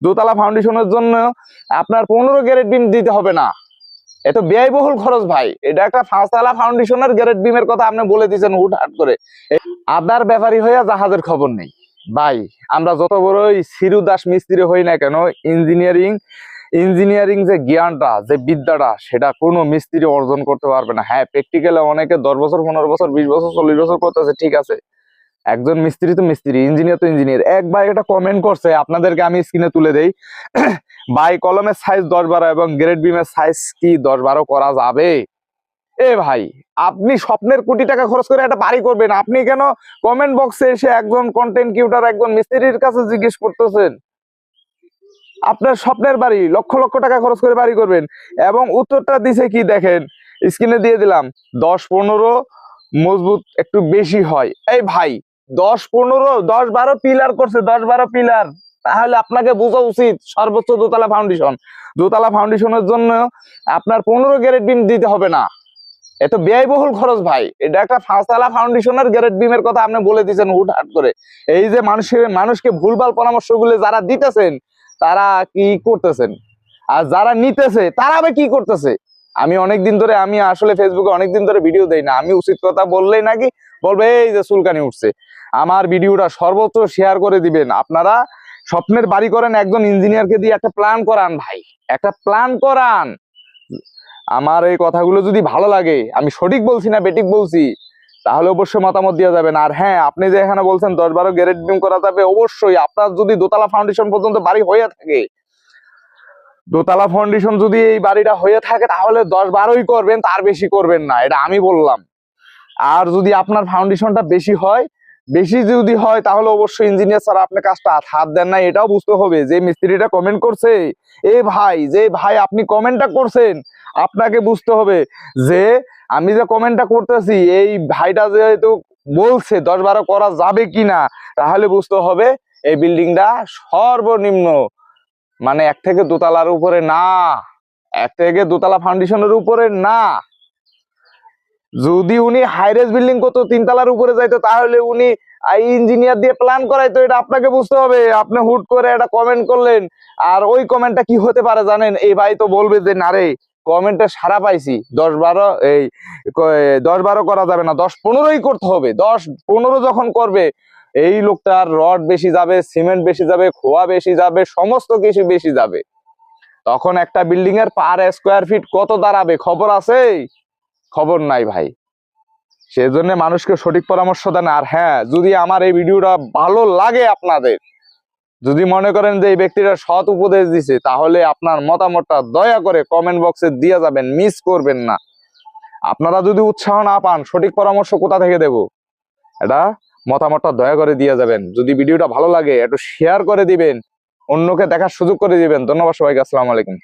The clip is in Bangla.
দোতলা ফাউন্ডেশনের জন্য আপনার 15 গ্যারেট বিম দিতে হবে না। এত ব্যয়বহুল খরচ ভাই। এটা একটা 5তলা ফাউন্ডেশনের গ্যারেট বিমের কথা আপনি বলে দিচ্ছেন হুটহাট করে। আদার ব্যাপারী হইয়া জাহাজের খবর নেই ভাই। আমরা যত বড়ই সিরু দাস মিস্ত্রি হই না কেন, ইঞ্জিনিয়ারিং যে জ্ঞানটা, যে বিদ্যাটা, সেটা কোনো মিস্ত্রি অর্জন করতে পারবে না। হ্যাঁ, প্র্যাকটিক্যালে অনেকে 10 বছর 15 বছর 20 বছর 40 বছর করতেছে, ঠিক আছে। একজন মিস্ত্রি তো মিস্ত্রি, ইঞ্জিনিয়ার তো ইঞ্জিনিয়ার। এক ভাই একটা কমেন্ট করছে, আপনাদেরকে আমি স্ক্রিনে তুলে দেই। ভাই কলমের সাইজ 10-12 এবং গ্রেড বিমের সাইজ কি 10-12 করা যাবে? এ ভাই, আপনি স্বপ্নের কোটি টাকা খরচ করে একটা বাড়ি করবেন, আপনি কেন কমেন্ট বক্সে এসে একজন কন্টেন্ট ক্রিয়েটর, একজন মিস্ত্রির কাছে জিজ্ঞেস করতেছেন? আপনার স্বপ্নের বাড়ি, লক্ষ লক্ষ টাকা খরচ করে বাড়ি করবেন, এবং উত্তরটা দিছে কি দেখেন, স্ক্রিনে দিয়ে দিলাম। 10-15 মজবুত একটু বেশি হয়। এই ভাই, 10-15 10-12 পিলার করছে, 10-12 পিলার। তাহলে আপনাকে বোঝা উচিত সর্বোচ্চ দোতলা ফাউন্ডেশন। দোতলা ফাউন্ডেশনের জন্য আপনার 15 গ্যারেট বিম দিতে হবে না। এত ব্যয়বহুল খরচ ভাই। এটা একটা 5তলা ফাউন্ডেশনের গ্যারেট বিমের কথা আপনি বলে দিচ্ছেন হুটহাট করে। এই যে মানুষকে ভুলভাল পরামর্শগুলো যারা দিতেছেন, তারা কি করতেছেন? আর যারা নিতেছে তারা আবার কি করতেছে? আমি অনেকদিন ধরে, আমি আসলে ফেসবুকে অনেকদিন ধরে ভিডিও দেই না। আমি উচিত কথা বললেই নাকি বলবে এই যে চুলকানি উঠছে। আমার ভিডিওটা সর্বোচ্চ শেয়ার করে দিবেন। আপনারা স্বপ্নের বাড়ি করেন, একজন ইঞ্জিনিয়ারকে দিয়ে একটা প্ল্যান করান ভাই, একটা প্ল্যান করান। আমার এই কথাগুলো যদি ভালো লাগে, আমি সঠিক বলছি না বেঠিক বলছি, তাহলে অবশ্যই মতামত দিয়ে যাবেন। আর হ্যাঁ, আপনি যে এখানে বলছেন 10-12 গ্যারেট বিম করা যাবে, অবশ্যই আপনার যদি দোতলা ফাউন্ডেশন পর্যন্ত বাড়ি হয়ে থাকে, দোতলা ফাউন্ডেশন যদি এই বাড়িটা হয়ে থাকে, তাহলে 10-12ই করবেন, তার বেশি করবেন না, এটা আমি বললাম। আর যদি আপনার ফাউন্ডেশনটা বেশি হয়, বেশি যদি হয়, তাহলে অবশ্যই ইঞ্জিনিয়ার স্যার আপনি কাজটা হাত দেন না, এটাও বুঝতে হবে। যে মিস্ত্রিটা কমেন্ট করছে, এ ভাই, যে ভাই আপনি কমেন্টটা করছেন, আপনাকে বুঝতে হবে যে আমি যে কমেন্টটা করতেছি, এই ভাইটা যেহেতু বলছে 10-12 করা যাবে কিনা, তাহলে বুঝতে হবে এই বিল্ডিংটা সর্বনিম্ন মানে 1 থেকে 2 তলার উপরে না, 1 থেকে 2 তলা ফাউন্ডেশনের উপরে না। যদি উনি হাইরেজ বিল্ডিং করতো 3 তলার উপরে যাইতো, তাহলে উনি ইঞ্জিনিয়ার দিয়ে প্ল্যান করাইতো। এটা আপনাকে বুঝতে হবে। আপনি হুট করে একটা কমেন্ট করলেন, আর ওই কমেন্টটা কি হতে পারে জানেন? এই ভাই তো বলবে যে না রে, কমেন্টে সারা পাইছি, 10-12 এই 10-12 করা যাবে না, 10-15ই করতে হবে। 10-15 যখন করবে, এই লোকটার রড বেশি যাবে, সিমেন্ট বেশি যাবে, খোয়া বেশি যাবে, সমস্ত কিছু বেশি যাবে। তখন একটা বিল্ডিং এর পার স্কোয়ার ফিট কত দাঁড়াবে খবর আছে? খবর নাই ভাই। সেজন্য মানুষকে সঠিক পরামর্শ দেন। আর হ্যাঁ, যদি আমার এই ভিডিওটা ভালো লাগে আপনাদের, যদি মনে করেন যে এই ব্যক্তিটা সৎ উপদেশ দিছে, তাহলে আপনার মতামতটা দয়া করে কমেন্ট বক্সে দিয়ে যাবেন, মিস করবেন না। আপনারা যদি উৎসাহ না পান, সঠিক পরামর্শ কোথা থেকে দেব? এটা মতামতটা দয়া করে দিয়ে যাবেন। যদি ভিডিওটা ভালো লাগে, একটু শেয়ার করে দিবেন, অন্যকে দেখার সুযোগ করে দিবেন। ধন্যবাদ সবাইকে। আসসালামু আলাইকুম।